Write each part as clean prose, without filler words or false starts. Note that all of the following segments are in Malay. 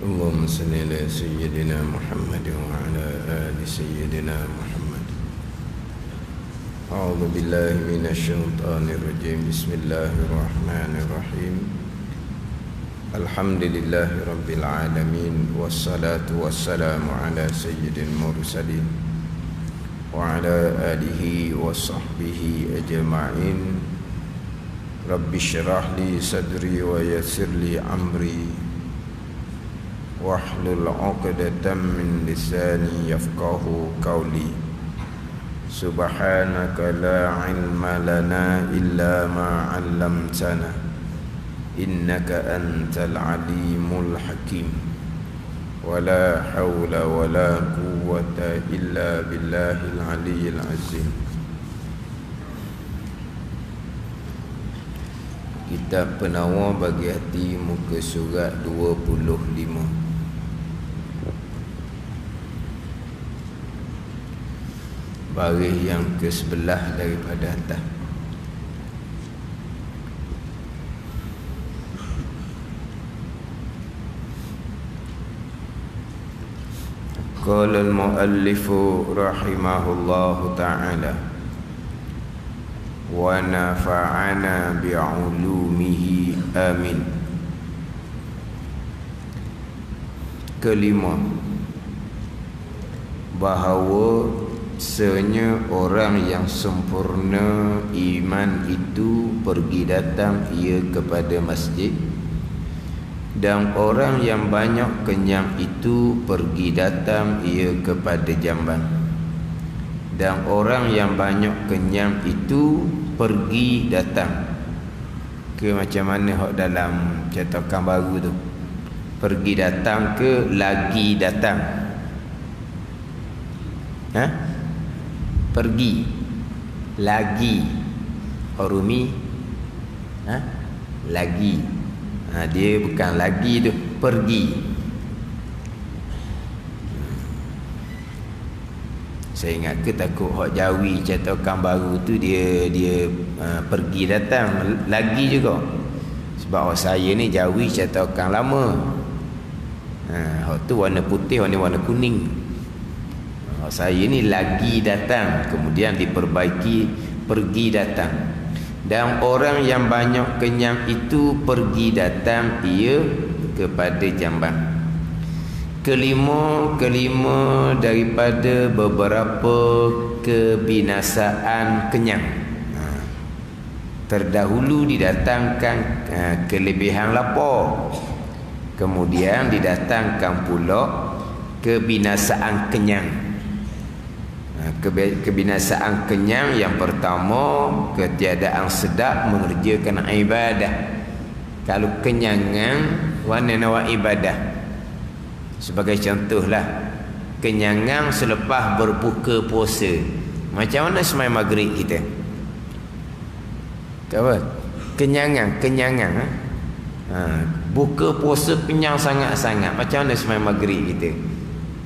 اللهم صل على سيدنا محمد وعلى آل سيدنا محمد. أعوذ بالله من الشيطان الرجيم. بسم الله الرحمن الرحيم. الحمد لله رب العالمين، والصلاة والسلام على سيد المرسلين وعلى آله وصحبه أجمعين. رب اشرح لي صدري ويسر لي أمري واحلل عقدة من لساني يفقه قولي. سبحانك لا علم لنا إلا ما علمتنا إنك أنت العليم الحكيم. ولا حول ولا قوة إلا بالله العلي العظيم. Kitab Penawar bagi hati, muka surat 25. Baris yang ke-11 daripada atas. Qala al-muallif rahimahullahu ta'ala wa nafa'ana bi'ulumihi amin. Kelima, bahawa sebenarnya orang yang sempurna iman itu pergi datang ia kepada masjid, dan orang yang banyak kenyang itu pergi datang ia kepada jamban, dan orang yang banyak kenyang itu pergi datang ke macam mana hok dalam cetakan baru tu, pergi datang ke lagi datang. Pergi lagi Orumi lagi. Dia bukan lagi tu, pergi. Saya ingat ke takut hak Jawi cetakan baru tu dia pergi datang lagi juga. Sebab saya ni Jawi cetakan lama. Hak tu warna putih, warna kuning. Saya ni lagi datang, kemudian diperbaiki pergi datang. Dan orang yang banyak kenyang itu pergi datang ia kepada jamban. Kelima daripada beberapa kebinasaan kenyang. Terdahulu didatangkan kelebihan lapar, kemudian didatangkan pula kebinasaan kenyang. Kebinasaan kenyang yang pertama, ketiadaan sedap mengerjakan ibadah. Kalau kenyangan, warna nak ibadah. Sebagai contohlah, kenyangan selepas berbuka puasa. Macam mana sembahyang maghrib kita? Apa? Kenyangan. Buka puasa kenyang sangat-sangat. Macam mana sembahyang maghrib kita?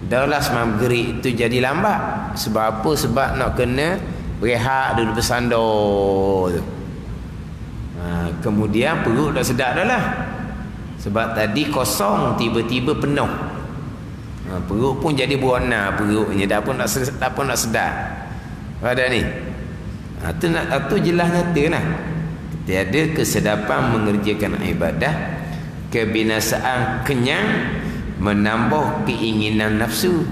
Dahlah sembahyang maghrib itu jadi lambat. Sebab apa? Sebab nak kena rehat dulu, bersandar tu. Kemudian perut dah sedap dah lah. Sebab tadi kosong, tiba-tiba penuh. Perut pun jadi berwarna perutnya, dah pun nak sedap. Ada ni. Tu jelas nyata lah. Tiada kesedapan mengerjakan ibadah. Kebinasaan kenyang menambah keinginan nafsu.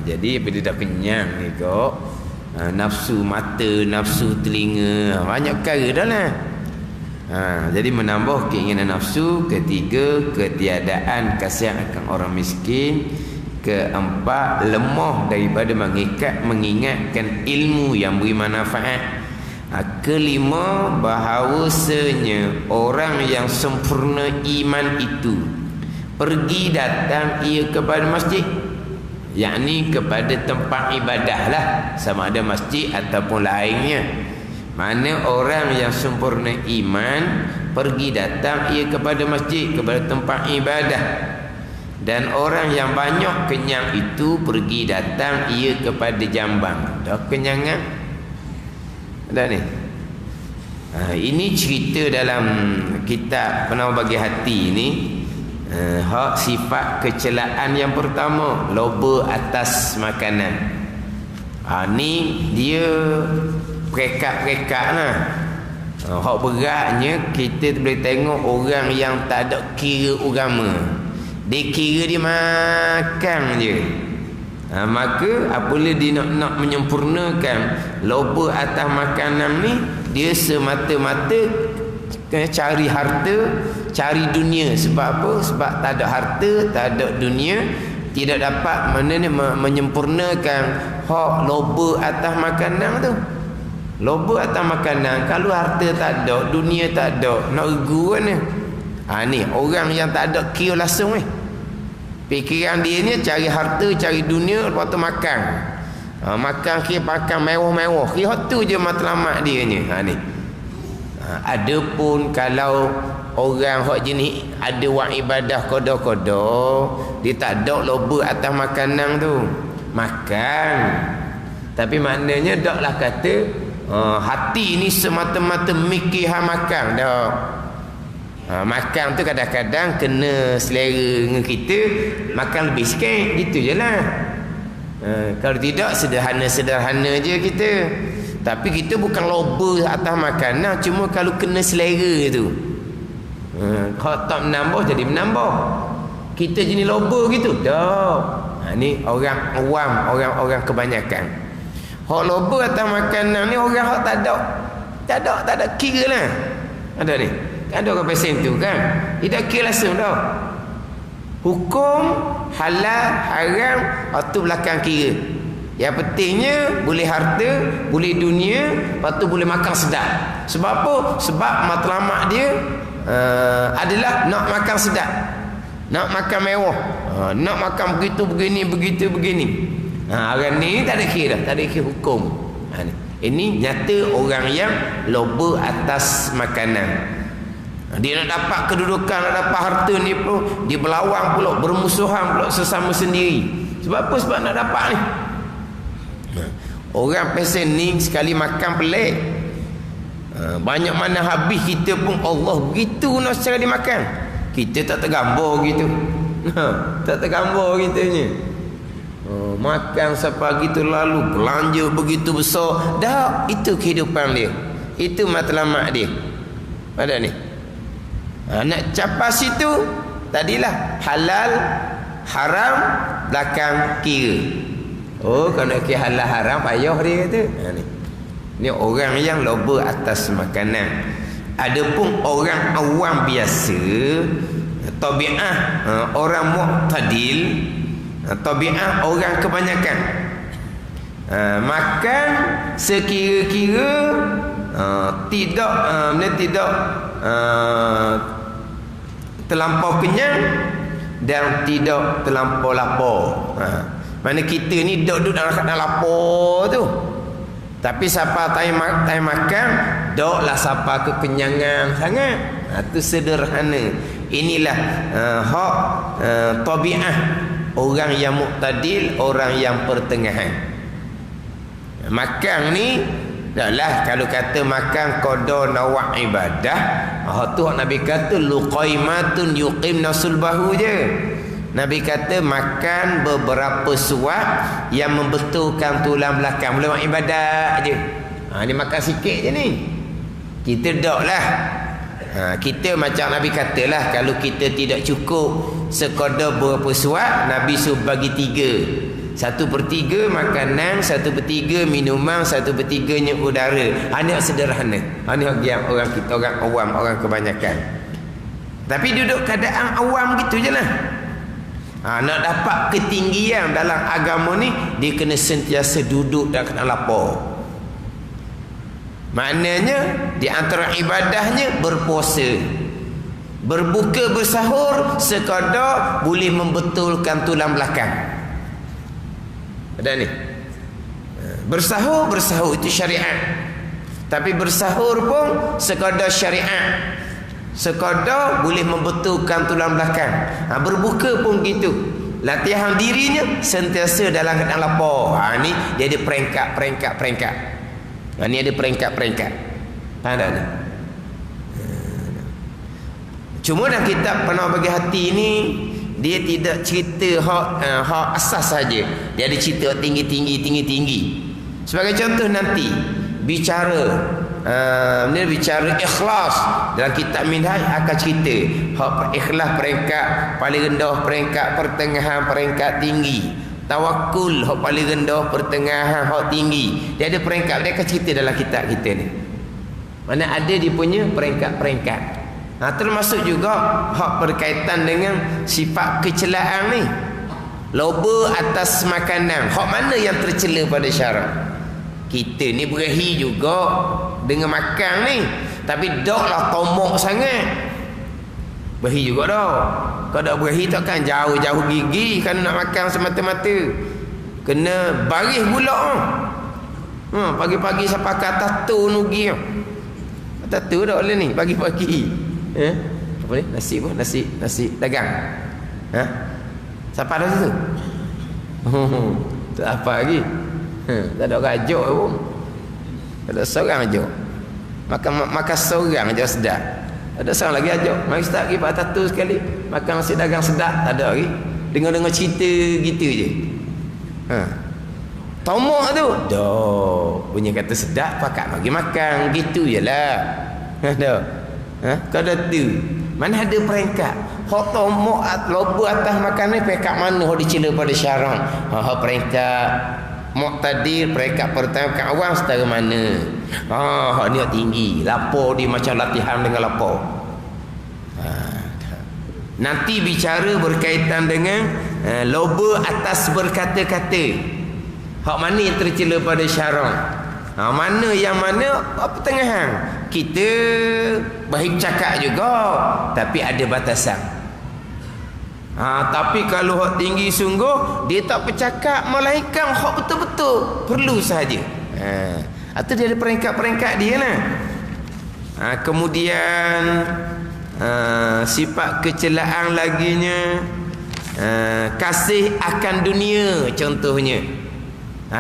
Jadi bila dah kenyang ni kok, nafsu mata, nafsu telinga, banyak perkara dah lah. Jadi menambah keinginan nafsu. Ketiga, ketiadaan kasihan akan orang miskin. Keempat, lemah daripada mengingatkan ilmu yang beri manfaat. Kelima, bahawasanya orang yang sempurna iman itu pergi datang ia kepada masjid, yakni kepada tempat ibadah lah, sama ada masjid ataupun lainnya. Mana orang yang sempurna iman pergi datang ia kepada masjid, kepada tempat ibadah. Dan orang yang banyak kenyang itu pergi datang ia kepada jamban. Dah kenyangan dah ni. Ini cerita dalam kitab Penawar Bagi Hati ni. Hak sifat kecelaan yang pertama, loba atas makanan. Ni dia perekat-perekat lah. Hak beratnya kita boleh tengok orang yang tak ada kira agama. Dia kira dia makan je. Maka apabila dia nak menyempurnakan loba atas makanan ni, dia semata-mata cari harta, cari dunia. Sebab apa? Sebab tak ada harta, tak ada dunia, tidak dapat menyempurnakan hak loba atas makanan tu. Loba atas makanan, kalau harta tak ada, dunia tak ada, nak regu kan ni. Ni orang yang tak ada kira langsung ni. Fikiran dia ni cari harta, cari dunia, lepas tu makan. Makan kira makan mewah-mewah. Kira tu je matlamat dia ni. Ni. Adapun kalau orang hak jenis ada buat ibadah kodo-kodo, dia tak ada loba atas makanan tu. Makan. Tapi maknanya taklah kata hati ni semata-mata mikir hal makan dah. Makan tu kadang-kadang kena selera dengan kita, makan lebih sikit, gitu je lah. Kalau tidak, sederhana-sederhana je kita. Tapi kita bukan loba atas makanan, cuma kalau kena selera tu. Kalau tak menambah, jadi menambah. Kita jenis loba gitu dah. Ni orang awam, orang kebanyakan. Hak loba atas makanan ni orang hak tak ada kira lah. Ada ni. Ada orang pesen tu kan. Tidak kira langsung dah. Hukum halal, haram, itu belakang kira. Yang pentingnya boleh harta, boleh dunia, lepas tu boleh makan sedap. Sebab apa? Sebab matlamat dia adalah nak makan sedap, nak makan mewah, nak makan begitu begini. Orang ni tak ada kira, tak ada kira hukum. Ini nyata orang yang loba atas makanan. Dia nak dapat kedudukan, nak dapat harta ni pun dia berlawan pula, bermusuhan pula sesama sendiri. Sebab apa? Sebab nak dapat ni. Orang pesen ni sekali makan pelik. Banyak mana habis kita pun Allah begitu nak secara dimakan. Kita tak tergambar gitu. Tak tergambar kitanya. Makan sampai gitu lalu belanja begitu besar. Dah itu kehidupan dia. Itu matlamat dia. Ada ni. Nak capai situ tadilah halal haram belakang kira. Kalau nak kira halal haram payah dia kata. Ni orang yang loba atas makanan. Adapun orang awam biasa, tabiat orang mu'tadil, tabiat orang kebanyakan, makan sekira-kira, tidak terlampau kenyang dan tidak terlampau lapar. Mana kita ni duduk dalam lapar tu. Tapi siapa time makan, doklah siapa kekenyangan sangat. Itu sederhana. Inilah hak tabiat orang yang muqtadil, orang yang pertengahan. Makan ni daklah kalau kata makan qada nawak ibadah, tu Nabi kata luqaimatun yuqimna sulbahu je. Nabi kata makan beberapa suap yang membetulkan tulang belakang. Boleh buat ibadat je. Ni makan sikit je ni. Kita tak lah. Kita macam Nabi katalah, kalau kita tidak cukup sekadar beberapa suap, Nabi suruh bagi 3. 1/3 makanan, 1/3 minuman, 1/3-nya udara. Ini sederhana. Ini yang orang kita, orang awam, orang kebanyakan. Tapi duduk keadaan awam gitu je lah. Nak dapat ketinggian dalam agama ni, dia kena sentiasa duduk dan kena lapar. Maknanya di antara ibadahnya berpuasa, berbuka, bersahur sekadar boleh membetulkan tulang belakang. Ada ni. Bersahur itu syariat. Tapi bersahur pun sekadar syariat, sekadar boleh membetulkan tulang belakang. Berbuka pun gitu. Latihan dirinya sentiasa dalam keadaan lapar. Ni dia ada peringkat. Ni ada peringkat. Faham tak ni? Cuma dalam kitab Penuh Bagi Hati ni dia tidak cerita hak asas saja. Dia ada cerita tinggi. Sebagai contoh nanti bicara bicara ikhlas dalam kitab Minhaj akan cerita hak ikhlas peringkat paling rendah, peringkat pertengahan, peringkat tinggi. Tawakul hak paling rendah, pertengahan, hak tinggi. Dia ada peringkat, dia akan cerita dalam kitab kita ni. Mana ada dia punya peringkat-peringkat. Termasuk juga hak berkaitan dengan sifat kecelaan ni. Loba atas makanan, hak mana yang tercela pada syarak? Kita ni berahi juga dengan makan ni, tapi daklah tomok sangat. Berahi juga dah. Kalau tak berahi takkan jauh-jauh gigi kan nak makan semata-mata. Kena baris pula. Pagi-pagi sampai ke atas tu nugi. Atas tu dah oleh ni pagi-pagi. Apa ni? Nasi dagang. Siapa dah situ? Tak apa lagi. Tak ada rajuk pun. Tak ada seorang ajuk. Makan seorang aja sedap. Tak ada seorang lagi ajuk. Mari start pergi atas tu sekali. Makan nasi dagang sedap. Tak ada lagi. Dengar-dengar cerita gitu je. Tomok tu punya kata sedap pakat bagi makan. Gitu je lah. Kau dah tu mana ada peringkat hak tomok loba atas makanan peringkat mana hak dicela pada syarak. Hak peringkat muqtadir, peringkat pertama peringkat awam setara mana. Hak ni tinggi, lapor dia macam latihan dengan lapor. Nanti bicara berkaitan dengan loba atas berkata-kata. Hak mana yang tercela pada syarak? Mana yang mana pertengahan. Kita baik cakap juga, tapi ada batasan. Tapi kalau hak tinggi sungguh, dia tak bercakap, melainkan hak betul-betul perlu sahaja. Atau dia ada peringkat-peringkat dia lah. Kemudian sifat kecelaan laginya, kasih akan dunia contohnya.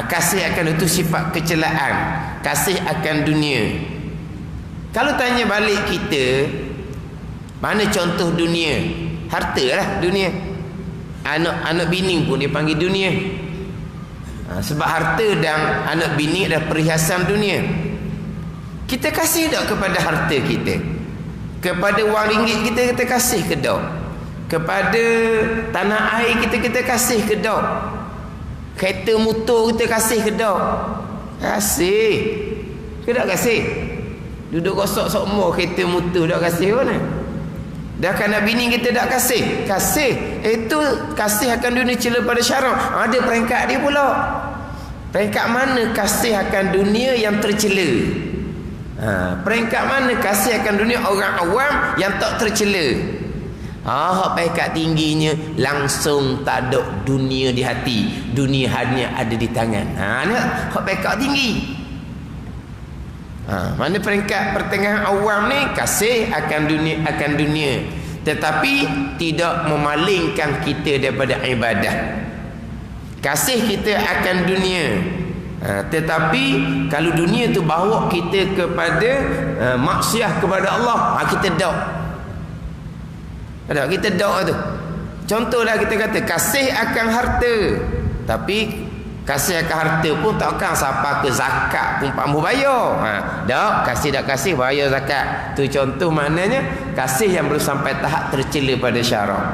Kasih akan itu sifat kecelaan, kasih akan dunia. Kalau tanya balik kita, mana contoh dunia? Harta lah dunia. Anak bini pun dia panggil dunia. Sebab harta dan anak bini adalah perhiasan dunia. Kita kasih tak kepada harta kita? Kepada wang ringgit kita kasih ke tak? Kepada tanah air kita kasih ke tak? Kereta motor kita kasih ke tak? Kasih. Ke tak kasih? Duduk gosok semua kereta motor tak kasih mana? Dah anak bini kita tak kasih? Kasih. Itu kasih akan dunia cela pada syarak. Ada peringkat dia pula. Peringkat mana kasih akan dunia yang tercela? Peringkat mana kasih akan dunia orang awam yang tak tercela? Hak peringkat tingginya langsung tak ada dunia di hati. Dunia hanya ada di tangan. Ni hak peringkat tinggi. Mana peringkat pertengahan awam ni kasih akan dunia, tetapi tidak memalingkan kita daripada ibadah. Kasih kita akan dunia, tetapi kalau dunia tu bawa kita kepada maksiat kepada Allah, kita dok. Kita dok tu. Contohlah kita kata kasih akan harta, tapi kasih akan harta pun takkan siapa ke zakat pun pakmu bayar. Tak, kasih tak kasih bayar zakat. Tu contoh maknanya kasih yang belum sampai tahap tercela pada syarak.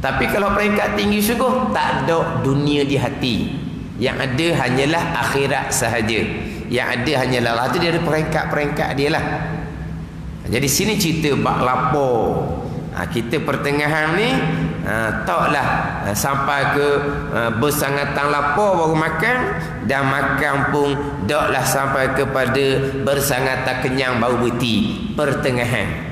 Tapi kalau peringkat tinggi sungguh, tak ada dunia di hati. Yang ada hanyalah akhirat sahaja. Yang ada hanyalah Allah. Tu dia ada peringkat-peringkat dia lah. Jadi sini cerita bak lapor. Kita pertengahan ni taklah sampai ke bersangatan lapar baru makan, dan makan pun taklah sampai kepada bersangatan kenyang baru berhenti. Pertengahan.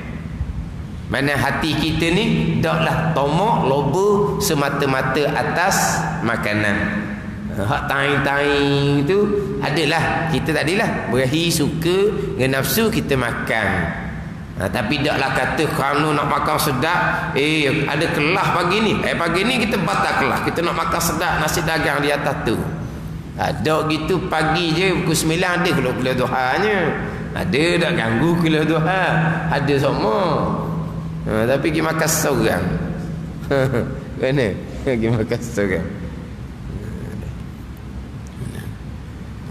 Mana hati kita ni taklah tomok loba semata-mata atas makanan. Hak taing-taing tu adalah kita tadilah berahi suka dengan nafsu kita makan. Tapi taklah kata kalau nak makan sedap, ada kelah pagi ni. Pagi ni kita batal kelah, kita nak makan sedap nasi dagang di atas tu. Ada gitu pagi je pukul 9 ada kelah duhanya. Ada tak ganggu kelah duha? Ada semua. Tapi pergi makan seorang. Mana? Pergi makan seorang.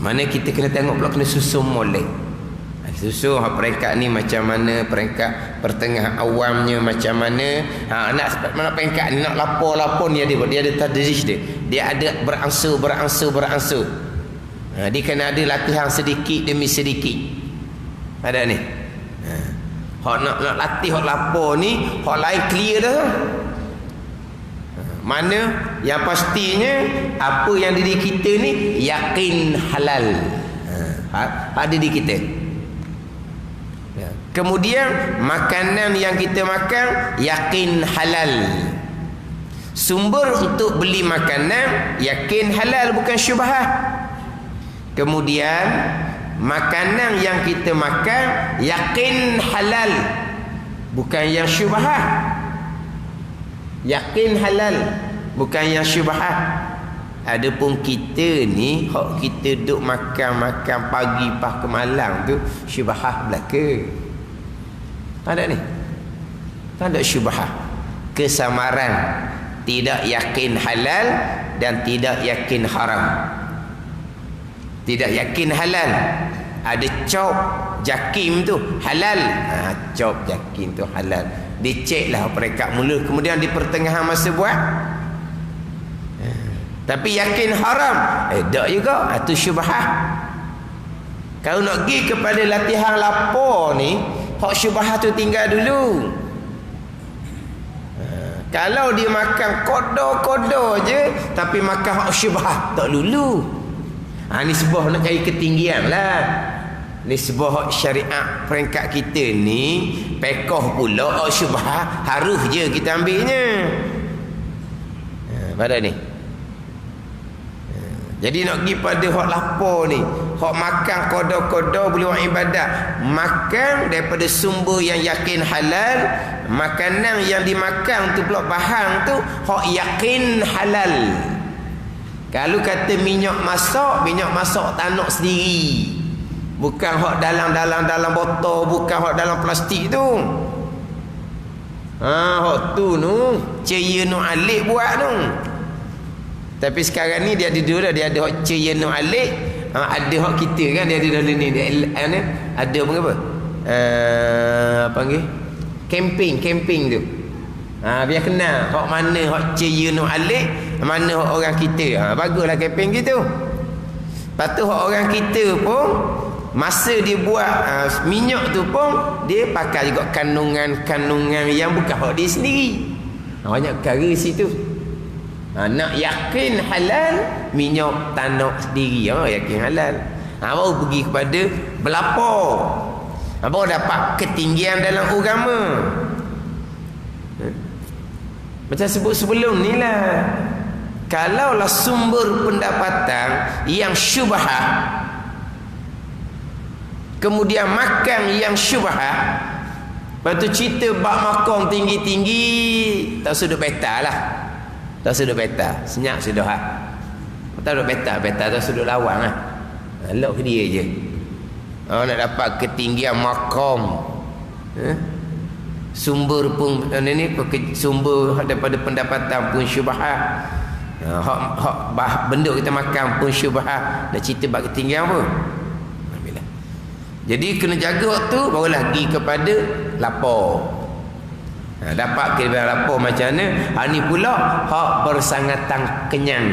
Mana kita kena tengok pula, kena susun molek. Susun peringkat ni macam mana, peringkat pertengah awamnya macam mana. Nak peringkat ni nak lapor ni dia ada tadrij dia. Dia ada berangsur. Dia kena ada latihan sedikit demi sedikit. Ada ni. Hak nak latih hak lapor ni, hak lain clear dah. Mana yang pastinya apa yang diri kita ni yakin halal. Ada di kita. Kemudian makanan yang kita makan yakin halal. Sumber untuk beli makanan yakin halal, bukan syubhah. Kemudian makanan yang kita makan yakin halal, bukan yang syubhah. Yakin halal, bukan yang syubhah. Adapun kita ni hak kita duk makan pagi pas ke malam tu syubhah belaka. Ada ni. Tak ada syubhah. Kesamaran tidak yakin halal dan tidak yakin haram. Tidak yakin halal. Ada cop jakim tu halal. Cop jakim tu halal. Diceklah peringkat mula, kemudian di pertengahan masa buat. Tapi yakin haram, tak juga. Itu syubhah. Kalau nak pergi kepada latihan lapor ni, hak syubhah tu tinggal dulu. Kalau dia makan kodo-kodo je, tapi makan hak syubhah, tak dulu. Ni sebuah nak cari ketinggian lah. Ni sebuah syariat peringkat kita ni, pekoh pula hak syubhah, harus je kita ambilnya. Pada ni. Jadi nak pergi pada hak lapor ni, hak makan kodo-kodo boleh buat ibadat, makan daripada sumber yang yakin halal, makanan yang dimakan tu pula bahan tu hak yakin halal. Kalau kata minyak masak tak nak sendiri, bukan hak dalam botol, bukan hak dalam plastik tu. Hak tu Caya nu alik buat tu. Tapi sekarang ni dia ada dua dah. Dia ada hak Caya nu alik, ada hak kita kan, dia ada dalam ni. Ada apa? Apa panggil? Camping tu. Biar kenal hak mana hak Caya nu alik, mana hak orang kita. Baguslah camping gitu. Lepas tu hak orang kita pun masa dia buat minyak tu pun dia pakai juga kandungan yang bukan hak dia sendiri. Banyak perkara situ. Nak yakin halal, minyak tak nak sendiri. Yakin halal. Baru pergi kepada berlapor. Baru dapat ketinggian dalam agama. Macam sebut sebelum ni lah. Kalaulah sumber pendapatan yang syubhah, kemudian makan yang syubhah, lepas tu cerita bak makan tinggi-tinggi, tak sudut peta lah. Tak sudut peta, senyap sudah. Tak sudut peta tak sudut lawang lah. Elok ke dia je. Nak dapat ketinggian makam. Sumber pun ni sumber daripada pendapatan pun syubhah. Benda kita makan pun syubhah. Nak cerita bak ketinggian apa? Jadi kena jaga waktu, barulah pergi kepada lapor. Dapat kira lapor macam mana. Ni pula hak bersangatan kenyang.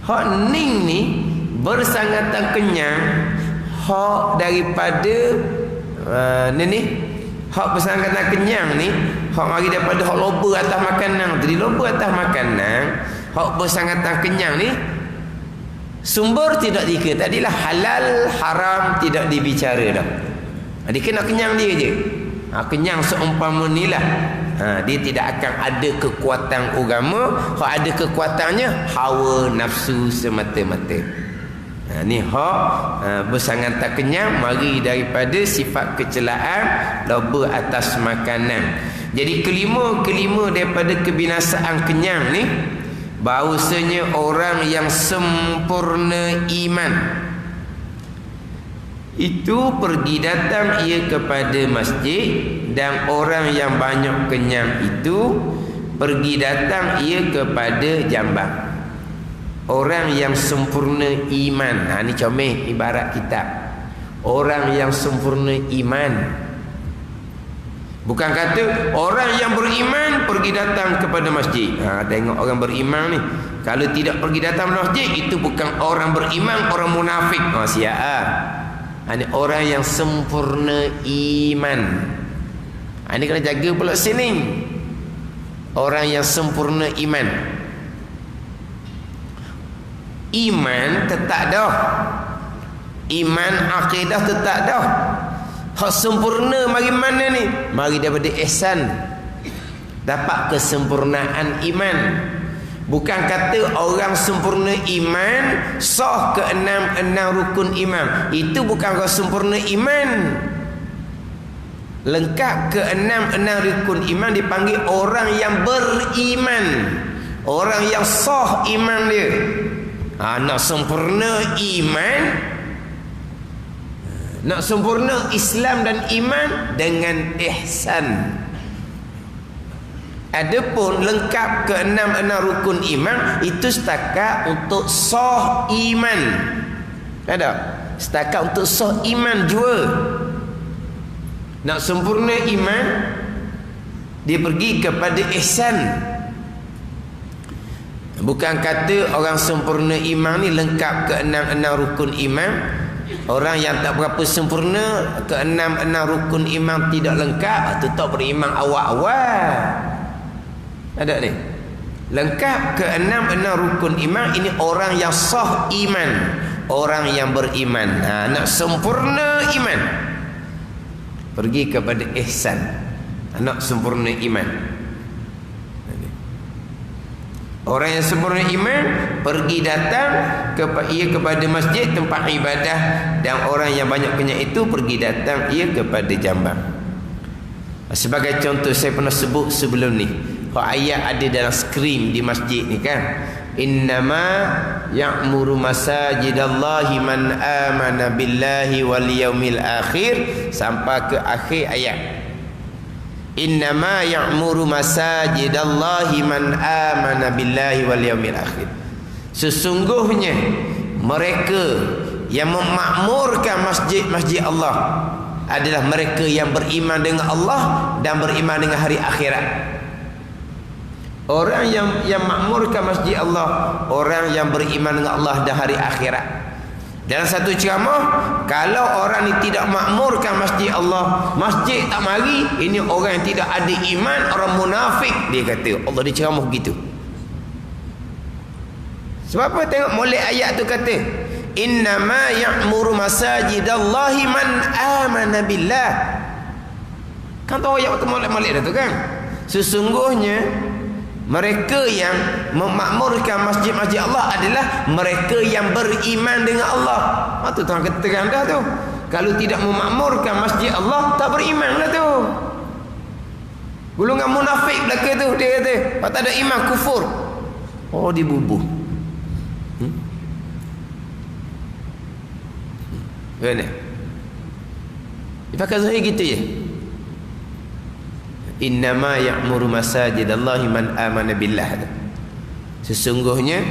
Hak ning ni bersangatan kenyang, hak daripada ni hak bersangatan kenyang ni, hak mari daripada hak loba atas makanan. Jadi loba atas makanan, hak bersangatan kenyang ni sumber tidak dikira. Tadilah halal haram tidak dibicara dah. Dia kena kenyang dia je. Kenyang seumpama ni lah. Dia tidak akan ada kekuatan agama. Hak ada kekuatannya hawa nafsu semata-mata. Ni hak bersangatan tak kenyang mari daripada sifat kecelaan loba atas makanan. Jadi kelima daripada kebinasaan kenyang ni, bahawasanya orang yang sempurna iman itu pergi datang ia kepada masjid dan orang yang banyak kenyang itu pergi datang ia kepada jambang. Orang yang sempurna iman. Ni comel ibarat kitab. Orang yang sempurna iman. Bukan kata orang yang beriman pergi datang kepada masjid. Tengok orang beriman ni, kalau tidak pergi datang ke masjid, itu bukan orang beriman, orang munafik. Siap. Ini orang yang sempurna iman. Ini kena jaga pula sini. Orang yang sempurna iman. Iman tetap dah. Iman akidah tetap dah. Hak sempurna mari mana ni? Mari daripada ihsan. Dapat kesempurnaan iman. Bukan kata orang sempurna iman sah ke-6 rukun iman. Itu bukan orang sempurna iman. Lengkap ke-6 rukun iman dipanggil orang yang beriman. Orang yang sah iman dia. Nak sempurna iman, nak sempurna Islam dan iman dengan ihsan. Adapun lengkap ke-6 rukun iman itu setakat untuk sah iman. Ada? Setakat untuk sah iman jua. Nak sempurna iman, dia pergi kepada ihsan. Bukan kata orang sempurna iman ni lengkap ke-6 rukun iman. Orang yang tak berapa sempurna ke-6 rukun iman tidak lengkap, itu tak beriman awal-awal. Ada ni. Lengkap ke-6 rukun iman, ini orang yang sah iman, orang yang beriman. Nak sempurna iman, pergi kepada ihsan. Nak sempurna iman. Orang yang sempurna iman pergi datang kepada masjid, tempat ibadah, dan orang yang banyak kenyang itu pergi datang ia kepada jambang. Sebagai contoh, saya pernah sebut sebelum ni, ayat ada dalam skrin di masjid ni kan, innama ya'muru masajidallahi man amana billahi wal yaumil akhir, sampai ke akhir ayat. Innama ya'muru masajidallahi man amana billahi wal yaumil akhir. Sesungguhnya mereka yang memakmurkan masjid-masjid Allah adalah mereka yang beriman dengan Allah dan beriman dengan hari akhirat. Orang yang makmurkan masjid Allah, orang yang beriman dengan Allah dan hari akhirat. Dalam satu ceramah, kalau orang ni tidak makmurkan masjid Allah, masjid tak mari, ini orang yang tidak ada iman, orang munafik, dia kata. Allah di ceramah begitu. Sebab apa? Tengok mulai ayat tu kata, innama ya'muru masajidallahi man amana billah. Kan tahu ayat tu molek-molek dah tu kan. Sesungguhnya mereka yang memakmurkan masjid-masjid Allah adalah mereka yang beriman dengan Allah. Tu tuan katakan dah tu. Kalau tidak memakmurkan masjid Allah, tak beriman lah tu. Golongan munafik belaka tu, dia kata, pak tak ada iman, kufur. Oh, dibubuh. Mana? Dia pakai zahir gitu je. Innama ya'muru masajidallahi man amana billah. Sesungguhnya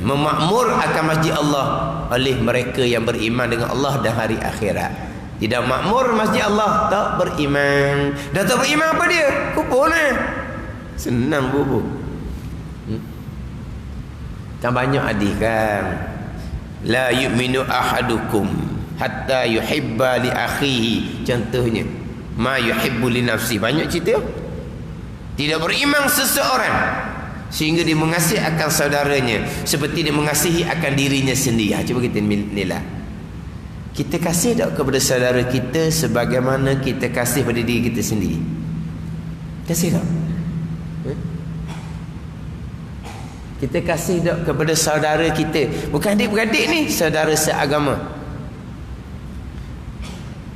memakmur akan masjid Allah oleh mereka yang beriman dengan Allah dan hari akhirat. Tidak makmur masjid Allah, tak beriman. Dah tak beriman apa dia? Kufur lah. Senang bubuh. Kan banyak hadis kan, la yu'minu ahadukum hatta yuhibba li akhihi, contohnya ma yuhibbu li nafsi. Banyak cerita. Tidak beriman seseorang sehingga dia mengasihi akan saudaranya seperti dia mengasihi akan dirinya sendiri. Cuba kita nilai. Kita kasih tak kepada saudara kita sebagaimana kita kasih pada diri kita sendiri? Kasih tak? Kita kasih tak kepada saudara kita? Bukan adik-beradik ni, saudara seagama.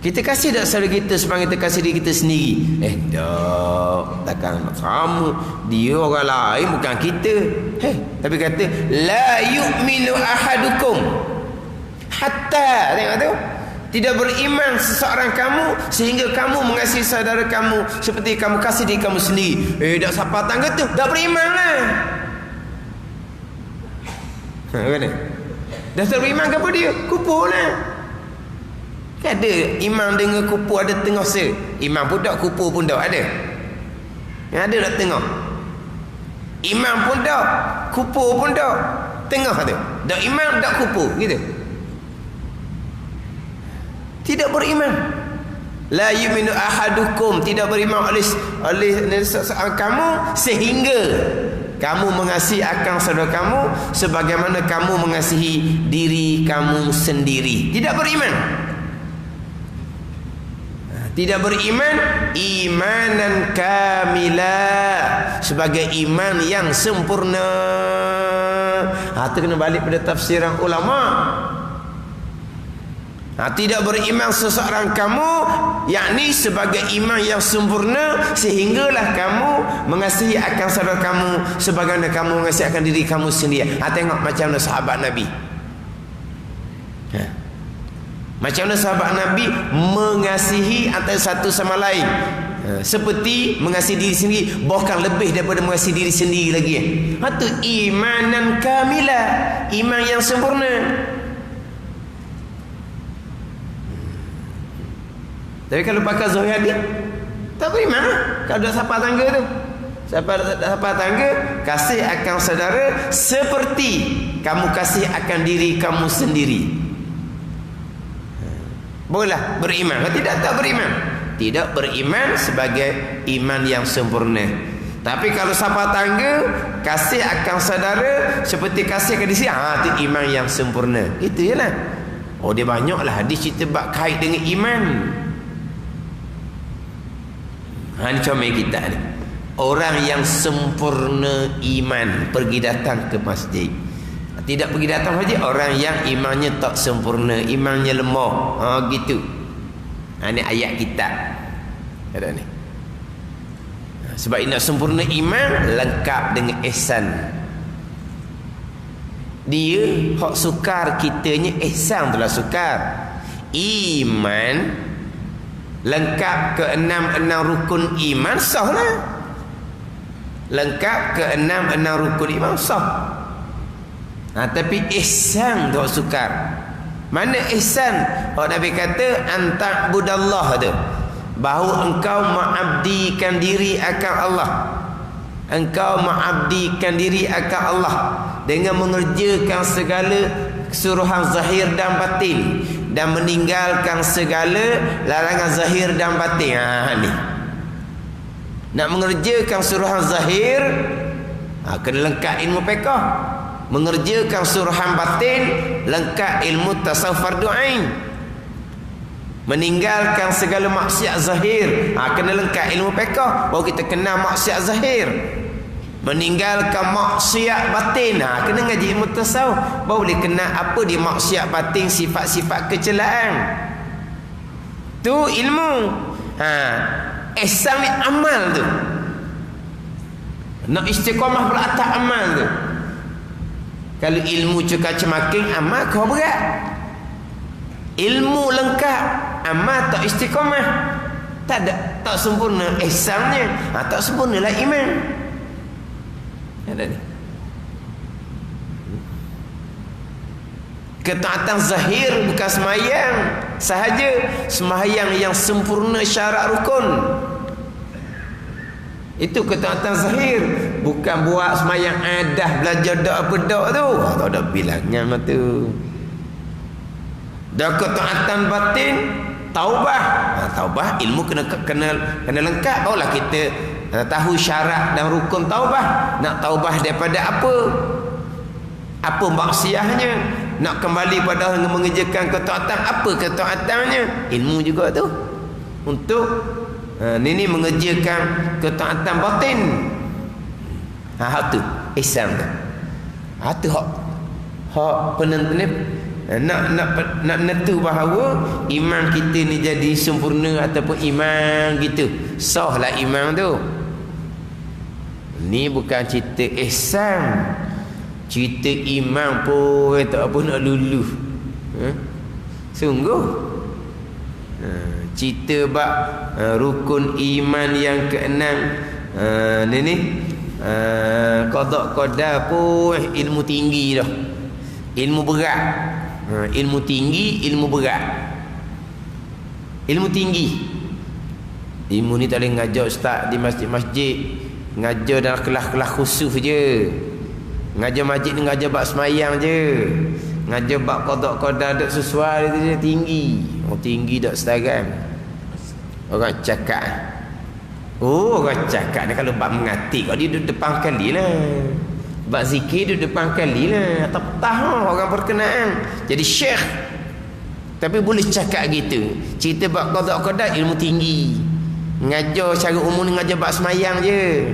Kita kasih tak saudara kita sebagaimana kita kasih diri kita sendiri? Tak, takkan kamu, dia orang lain, bukan kita. Tapi kata la yu'minu ahadukum hatta, tengok tu, Tidak beriman seseorang kamu sehingga kamu mengasihi saudara kamu seperti kamu kasih diri kamu sendiri. Tak siapa tangga tu, tak beriman lah. Mana? Dah tak beriman ke apa dia? Kupur lah. Kan ada iman dengan kupur ada tengah se. Iman pun tak, kupur pun tak ada. Yang ada tak tengah. Iman pun tak, kupur pun tak. Tengah tu. Tak iman, tak kupur gitu. Tidak beriman. La yu'minu ahadukum, tidak beriman oleh kamu sehingga kamu mengasihi akan saudara kamu sebagaimana kamu mengasihi diri kamu sendiri. Tidak beriman. Tidak beriman imanan kamila, sebagai iman yang sempurna. Itu kena balik pada tafsiran ulama. Tidak beriman seseorang kamu, yakni sebagai iman yang sempurna sehinggalah kamu mengasihi akan saudara kamu sebagaimana kamu mengasihi akan diri kamu sendiri. Tengok macam mana sahabat Nabi. Macam mana sahabat Nabi mengasihi antara satu sama lain, seperti mengasihi diri sendiri, bahkan lebih daripada mengasihi diri sendiri lagi. Itu imanan kamila, iman yang sempurna. Tapi kalau pakai zahir dia tak beriman. Kalau dah sapa tangga tu, sapa tangga, kasih akan saudara seperti kamu kasih akan diri kamu sendiri. Bolehlah beriman. Kalau tidak, tak beriman. Tidak beriman sebagai iman yang sempurna. Tapi kalau sapa tangga, kasih akan saudara seperti kasih akan diri sendiri, itu iman yang sempurna. Itu jelah. Dia banyaklah hadis cerita bab kait dengan iman. Ini comel kita ni. Orang yang sempurna iman pergi datang ke masjid. Tidak pergi datang masjid, orang yang imannya tak sempurna, imannya lemah. Gitu. Ini ayat kita. Ada ni. Sebab nak sempurna iman lengkap dengan ihsan. Dia hak sukar kitanya, ihsan telah sukar. Iman lengkap ke enam rukun iman, sah lah. Lengkap ke enam rukun iman, sah. Tapi ihsan tak sukar. Mana ihsan? Nabi kata antak budallah tu, bahawa engkau mengabdikan diri akan Allah. Engkau mengabdikan diri akan Allah dengan mengerjakan segala kesuruhan zahir dan batin, dan meninggalkan segala larangan zahir dan batin. Ni nak mengerjakan suruhan zahir, kena lengkap ilmu fiqh. Mengerjakan suruhan batin, lengkap ilmu tasawuf fardu ain. Meninggalkan segala maksiat zahir, kena lengkap ilmu fiqh, baru kita kenal maksiat zahir. Meninggalkan maksiat batin, kena ngaji ilmu tasawuf, baru boleh kenal apa dia maksiat batin, sifat-sifat kecelaan. Tu ilmu. Ihsan ni amal tu. Nak istiqamah beratas amal tu. Kalau ilmu cekak cemaking, amal kau berat. Ilmu lengkap, amal tak istiqamah, tak ada, tak sempurna ihsannya, tak sempurnalah iman. Ada ni. Ketaatan zahir bukan semayang sahaja, semayang yang sempurna syarat rukun. Itu ketaatan zahir, bukan buat semayang adah belajar dak apa dak tu. Tak ada bilangan tu. Dan ketaatan batin, taubah. Taubah ilmu kena lengkap, barulah kita tahu syarat dan rukun taubah. Nak taubah daripada apa? Apa maksiatnya? Nak kembali pada mengerjakan ketaatan, apa ketaatannya? Ilmu juga tu. Untuk ni mengerjakan ketaatan batin. Tu ihsan tu. Tu hak penentu nak nentu bahawa iman kita ni jadi sempurna ataupun iman gitu. Sahlah iman tu. Ni bukan cerita ihsan. Cerita iman pun tak apa nak luluh. Sungguh Cerita bab rukun iman yang keenam. Ni qada qadar pun ilmu tinggi dah. Ilmu berat. Ilmu tinggi, ilmu berat. Ilmu tinggi. Ilmu ni tak boleh ngajar ustaz di masjid-masjid. Ngajar dalam kelas-kelas khusus je. Ngajar masjid ni ngajar bab semayang je. Ngajar bab qada qadar dak sesuai dia tinggi. Tinggi dak sedaran. Orang cakap. Orang cakap ni kalau bab mengatik kau dia duduk depan kali lah. Bab zikir duduk depan kali lah. Atau petah orang berkenaan. Jadi syekh. Tapi boleh cakap gitu. Cerita bab qada qadar ilmu tinggi. Ngajar secara umum ni ngajar bab semayang je.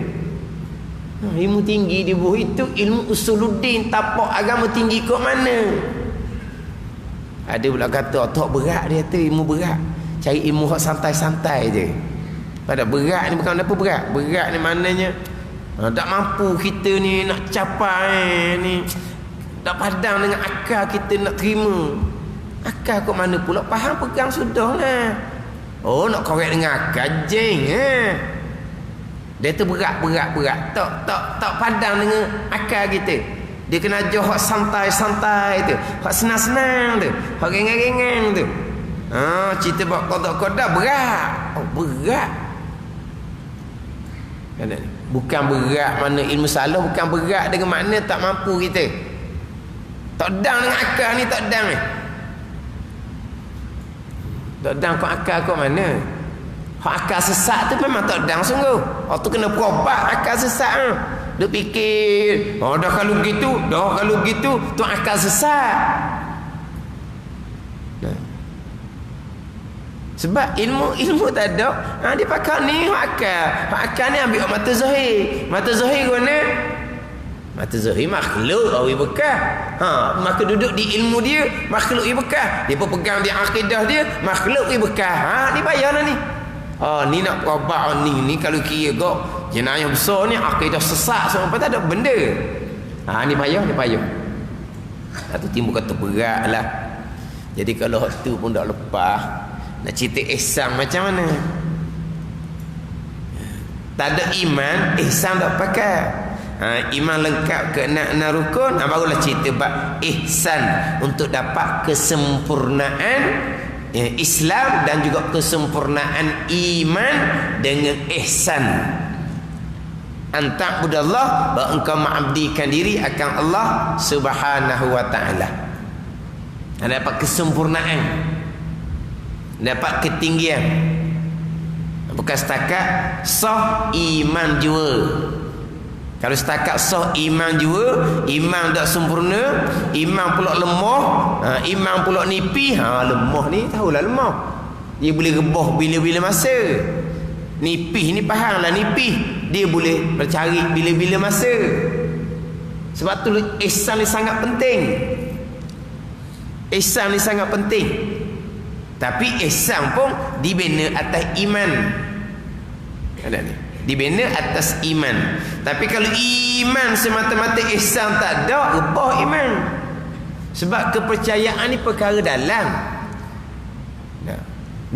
Ilmu tinggi di buah itu ilmu usuluddin, tapak agama tinggi kok mana. Ada pula kata tak berat dia tu, ilmu berat. Cari ilmu hak santai-santai je. Pada berat ni bukan apa berat. Berat ni maknanya tak mampu kita ni nak capai ni. Tak padang dengan akal kita nak terima. Akal kok mana pula faham pegang sudah lah. Nak korek dengan akal jeng Dia tu berat. Tak padang dengan akal kita. Dia kena ajar hak santai-santai tu, hak senang-senang tu, hak ringan-ringan tu. Cerita bab qada qadar berat. Berat. Bukan berat mana ilmu salah, bukan berat dengan makna tak mampu kita. Tak dang dengan akal ni, tak dang ni. Tak dang kau akal kau mana? Hak akal sesat tu memang tak dang sungguh. Tu kena berobat akal sesat. Dia fikir, dah kalau gitu, tu akal sesat. Sebab ilmu tak ada. Dia pakai ni hak akal ni ambil mata zahir. Mata zahir guna mata zahir makhluk awi bekah. Maka duduk di ilmu dia makhluk awi bekah. Dia pegang di akidah dia makhluk awi bekah. Ni bayarlah ni. Ni nak berobat ni kalau kira kok jenayah besar ni akidah sesat sampai tak ada benda. Ni payah. Satu timbul kata berat lah. Jadi kalau hak tu pun tak lepas, nak cerita ihsan macam mana? Tak ada iman, ihsan tak pakai. Iman lengkap ke enam rukun, barulah cerita bab ihsan untuk dapat kesempurnaan Islam dan juga kesempurnaan iman dengan ihsan. Anta'budallah, bahawa engkau mengabdikan diri akan Allah Subhanahu wa ta'ala. Dapat kesempurnaan, dapat ketinggian. Bukan setakat sah iman jua. Kalau setakat sah iman jua, iman tak sempurna, iman pula lemah, iman pula nipih. Lemah ni tahulah lemah. Dia boleh rebah bila-bila masa. Nipih ni fahamlah nipih. Dia boleh bercari bila-bila masa. Sebab tu ihsan ni sangat penting. Ihsan ni sangat penting. Tapi ihsan pun dibina atas iman. Ada ni. Dibina atas iman. Tapi kalau iman semata-mata ihsan tak ada, rebah iman. Sebab kepercayaan ni perkara dalam.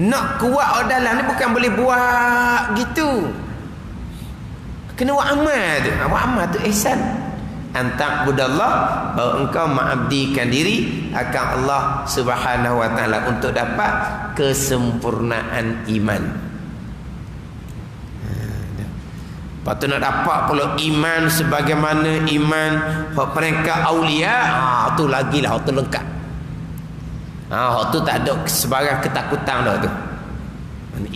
Nak kuat dalam ni bukan boleh buat gitu. Kena buat amal tu. Buat amal tu ihsan. Anta'budallah, bahawa engkau mengabdikan diri akan Allah Subhanahu wa ta'ala untuk dapat kesempurnaan iman. Lepas tu nak dapat pula iman sebagaimana iman peringkat aulia. Tu lagilah, tu lengkap. Tu tak ada sebarang ketakutan dah tu.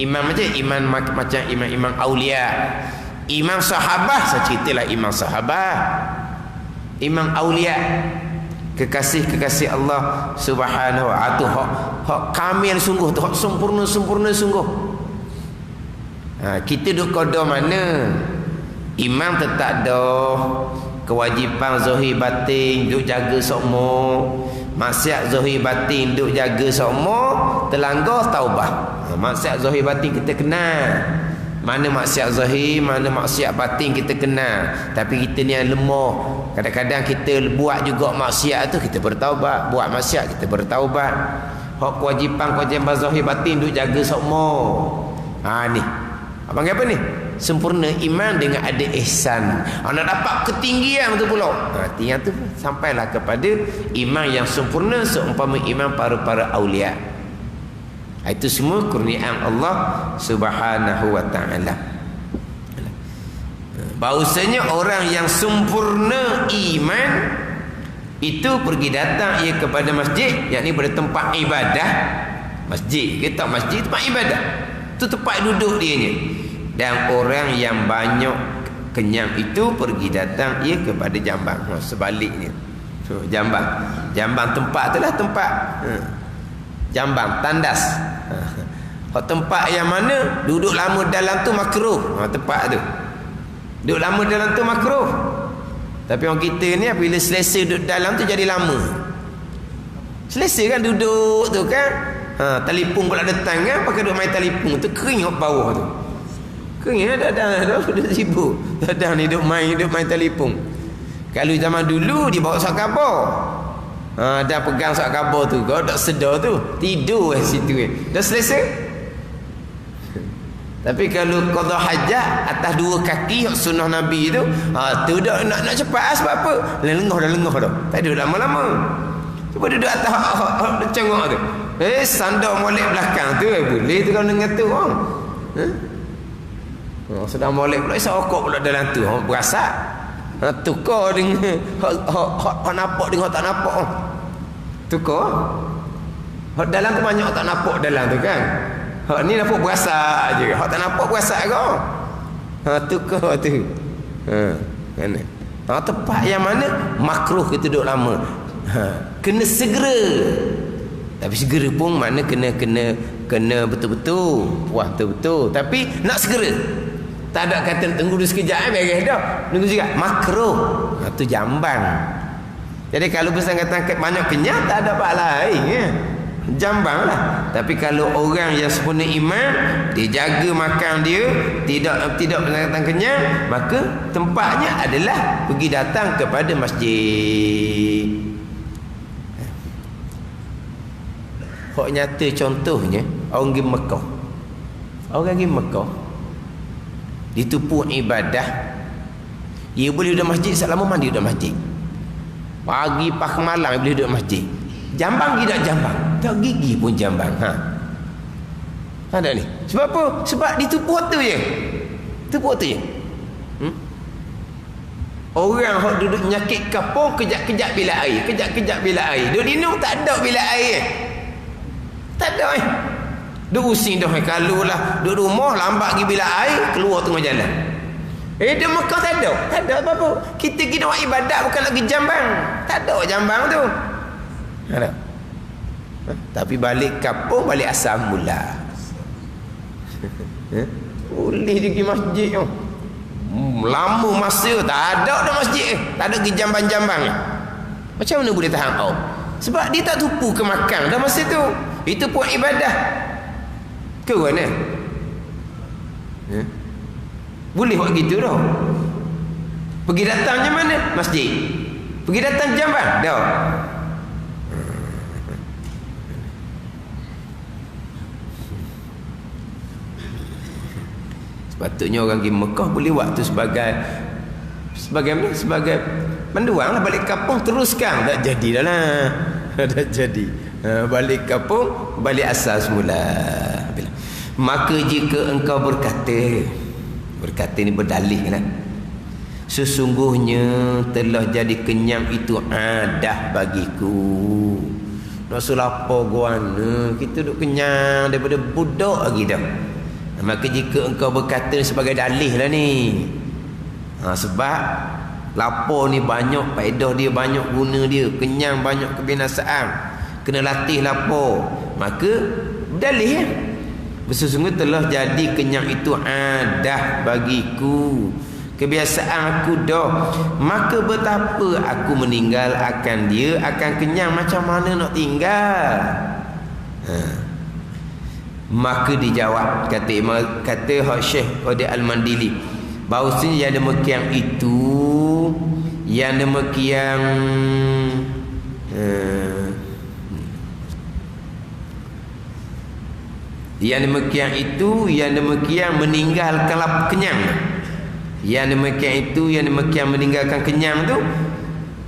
Iman macam iman aulia. Iman sahabat, saya ceritalah iman sahabat. Iman aulia, kekasih-kekasih Allah Subhanahu wa ta'ala. Tu hak kamil sungguh, tu hak sempurna sungguh. Kita duk kodo mana? Imam tetap ada kewajipan zahir batin duk jaga sokmo, maksiat zahir batin duk jaga sokmo, terlanggar taubah. Maksiat zahir batin kita kenal. Mana maksiat zahir, mana maksiat batin kita kenal. Tapi kita ni yang lemah. Kadang-kadang kita buat juga maksiat tu kita bertaubat, buat maksiat kita bertaubat. hak kewajipan zahir batin duk jaga semua. Ni apa panggil apa ni? Sempurna iman dengan ada ihsan. Nak dapat ketinggian tu pula. Tinggian tu sampailah kepada iman yang sempurna seumpama iman para aulia. Itu semua kurniaan Allah Subhanahu wa taala. Bahawasanya orang yang sempurna iman itu pergi datang ia kepada masjid, yakni pada tempat ibadah. Masjid, kita masjid tempat ibadah. Itu tempat duduk dia ni. Dan orang yang banyak kenyang itu pergi datang ia kepada jambang. Sebaliknya. Jambang tempat itulah tempat. Jambang, tandas. Tempat yang mana duduk lama dalam tu makruh. Tempat tu. Duduk lama dalam tu makruh. Tapi orang kita ni bila selesa duduk dalam tu jadi lama. Selesa kan duduk tu kan. Telefon pula datang kan, pakai duduk main telefon tu kering kat bawah tu. Kering dah sibuk. Dah ni duduk main telefon. Kalau zaman dulu dia bawa sak khabar. Dah pegang sak khabar tu, kau dak sedar tu, tidur situ. Dah selesa. Tapi kalau qada hajat atas dua kaki hak sunnah Nabi tu, tu dak nak cepat sebab apa? Lengah dah. Tak duduk lama-lama. Cuba duduk atas hak cengok tu. Sandar molek belakang tu boleh tu kalau dengar tu orang. Sedang molek pula sokok pula dalam tu. Berasak. Tukar dengan hak nampak dengan hak tak nampak. Tukar. Hak dalam tu banyak tak nampak dalam tu kan. Hak ni nampak berasak je. Hak tak nampak berasak ke? Tukar tu. Kan? Tempat yang mana makruh kita duduk lama. Kena segera. Tapi segera pun mana kena betul-betul. Puas betul-betul. Tapi nak segera. Tak ada kata tunggu dulu sekejap beres dah. Tunggu juga makruh. Tu jambang. Jadi kalau pesan kata banyak kenyang tak ada apa lain ya. Jambang lah. Tapi kalau orang yang sempurna iman, dia jaga makan dia, tidak datang kenyang, maka tempatnya adalah pergi datang kepada masjid. Hak nyata contohnya orang pergi Mekah. Orang pergi Mekah ditupu ibadah. Dia boleh duduk masjid selama mandi duduk masjid. Pagi pas malam boleh duduk masjid. Jambang tidak jambang. Tak gigi pun jambang. Ada ni. Sebab apa? Sebab ditupu tu je. Tupu tu je. Orang hok duduk nyakit kapung kejap-kejap bila air. Kejap-kejap bila air. Duduk dinung tak ada bila air. Tak ada Duduk using dah. Kalau lah duduk rumah lambat pergi bila air, keluar tengah jalan. Di Mekah tak ada. Tak ada apa-apa. Kita kena buat ibadat bukan lagi jambang. Tak ada jambang tu. Ada. Tapi balik kampung, balik asal mula. Boleh pergi masjid. Lama masa tak ada masjid. Tak ada pergi jambang-jambang. Macam mana boleh tahan kau? Sebab dia tak tupu ke makan dah masa tu. Itu pun ibadah. Ke mana? Boleh buat gitu dah. Pergi datangnya mana? Masjid. Pergi datang jambang? Dah. Sepatutnya orang pergi Mekah boleh buat tu sebagai mana? Sebagai panduan lah. Balik kampung teruskan. Tak jadi dah lah. Tak jadi. Balik kampung, balik asal semula. Maka jika engkau berkata ni berdalih kan, sesungguhnya telah jadi kenyang itu adah bagiku. Rasul apa guana kita duk kenyang daripada budak lagi dah. Maka jika engkau berkata sebagai dalih lah ni. Sebab lapar ni banyak faedah dia, banyak guna dia, kenyang banyak kebinasaan. Kena latih lapar. Maka dalih ya. Sesungguhnya telah jadi kenyang itu adah bagiku. Kebiasaan aku dah. Maka betapa aku meninggal akan dia, akan kenyang macam mana nak tinggal. Maka dijawab kata Syekh Qadi Al-Mandili, bahawasanya yang demikian itu, yang demikian Yang demikian itu, yang demikian meninggalkan kenyang. Yang demikian itu, yang demikian meninggalkan kenyang tu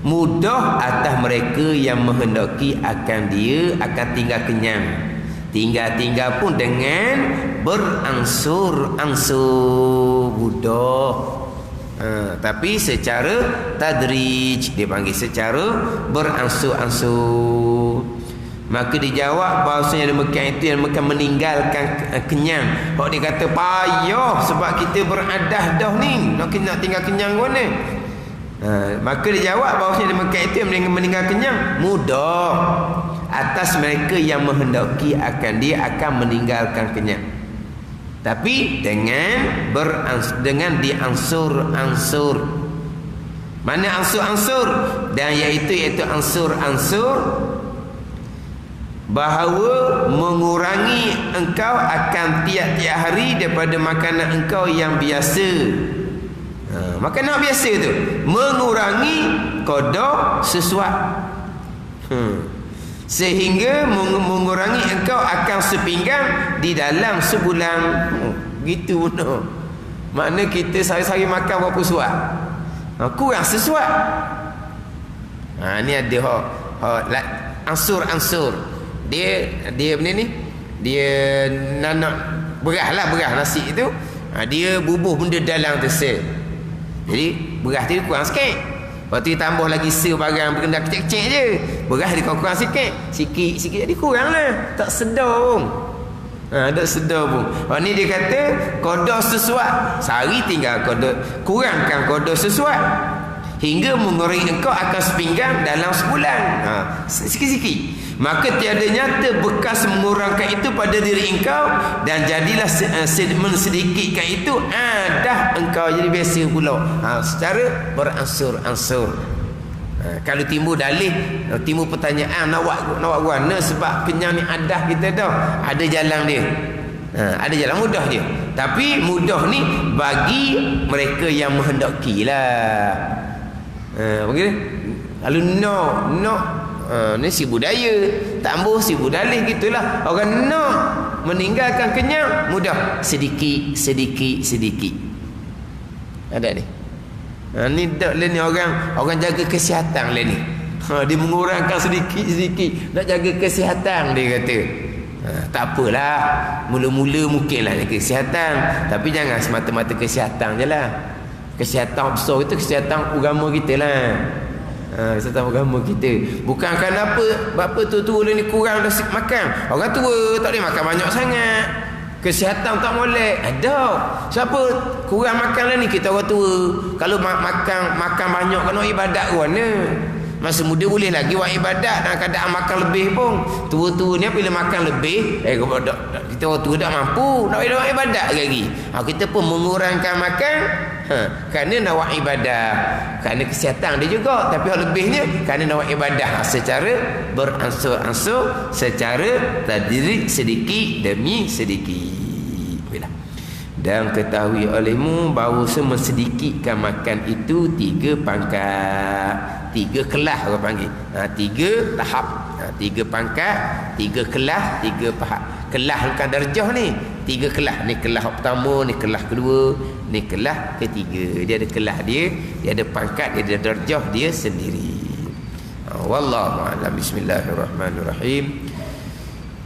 mudah atas mereka yang menghendaki akan dia akan tinggal kenyang. Tinggal-tinggal pun dengan berangsur-angsur mudah. Tapi secara tadrij, dia panggil secara berangsur-angsur. Maka dijawab bahawasanya demikian itu yang demikian meninggalkan kenyang. Kalau dia kata payah sebab kita beradah dah ni, nak tinggal kenyang mana? Maka dijawab bahawasanya demikian itu yang meninggal kenyang mudah atas mereka yang menghendaki akan dia akan meninggalkan kenyang. Tapi dengan diangsur-angsur. Mana angsur-angsur? Dan iaitu ansur-ansur bahawa mengurangi engkau akan tiap-tiap hari daripada makanan engkau yang biasa. Makanan biasa tu mengurangi qada sesuat. Sehingga mengurangi engkau akan sepinggan di dalam sebulan. Gitu benar. Makna kita sehari-hari makan berapa suat? Kurang sesuat. Ni ada ansur-ansur. Dia benda ni, dia nanak beras nasi tu, dia bubuh benda dalam tu sel. Jadi beras tu kurang sikit. Lepas tu tambah lagi sel barang benda kecil-kecil je. Beras dia kurang sikit jadi kurang lah. Tak sedar pun. Tak sedar pun. Ni dia kata qada sesuat. Sehari tinggal qada, kurangkan qada sesuat hingga mengurangi engkau akan sepinggan dalam sebulan. Sikit-sikit. Maka tiada nyata bekas mengurangkan itu pada diri engkau, dan jadilah mensedikitkan itu dah engkau jadi biasa pula. Secara berangsur-angsur. Kalau timbul dalih, timbul pertanyaan nak buat guana sebab kenyang ni adah kita dah, ada jalan dia. Ada jalan mudah dia. Tapi mudah ni bagi mereka yang menghendakilah. Begitu. Kalau nak ni si budaya, tambah si budalih gitulah. Orang nak meninggalkan kenyang mudah, sedikit. Ada ni. Ni dak le ni orang jaga kesihatan le ni. Dia mengurangkan sedikit. Nak jaga kesihatan dia kata. Tak apalah. Mula-mula mungkinlah jaga kesihatan, tapi jangan semata-mata kesihatan je lah. Kesihatan besar itu kesihatan agama kita lah. Kesihatan agama kita. Bukan kenapa bapa tua-tua ni kurang dah makan. Orang tua tak boleh makan banyak sangat. Kesihatan tak molek. Ada. Siapa kurang makan lah ni? Kita orang tua. Kalau makan banyak kena ibadat ke mana? Masa muda boleh lagi buat ibadat dalam keadaan makan lebih pun. Tua-tua ni bila makan lebih, kita orang tua tak mampu nak buat ibadat lagi. Kita pun mengurangkan makan kerana nak buat ibadah, kerana kesihatan dia juga, tapi hal lebihnya kerana nak buat ibadah secara beransur-ansur, secara tadrij, sedikit demi sedikit. Dan ketahui olehmu bahawa sedikitkan makan itu 3 pangkat, 3 kelas orang panggil. 3 tahap, 3 pangkat, 3 kelas, 3 pahak. Kelas bukan darjah ni, 3 kelas. Ni kelas pertama, ni kelas kedua, ni kelas ketiga. Dia ada kelas dia ada pangkat, dia ada darjah dia sendiri. Wallahu a'lam. Bismillahirrahmanirrahim.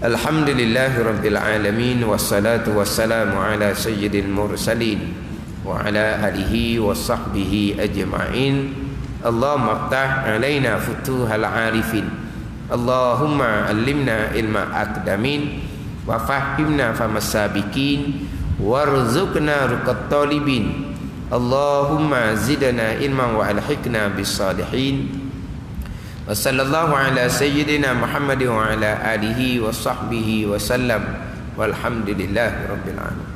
Alhamdulillahirabbil alamin, wassalatu wassalamu ala sayyidil mursalin wa ala alihi washabbihi ajma'in. Allahumma aftah alaina futuhal arifin. Allahumma allimna ilma aqdamin wa fahimna famas sabiqin warzuqna ruqat talibin. Allahumma zidna ilman wa alhiqna bis salihin. Wa sallallahu ala sayyidina Muhammad wa ala alihi wa sahbihi wa sallam. Walhamdulillahi rabbil alamin.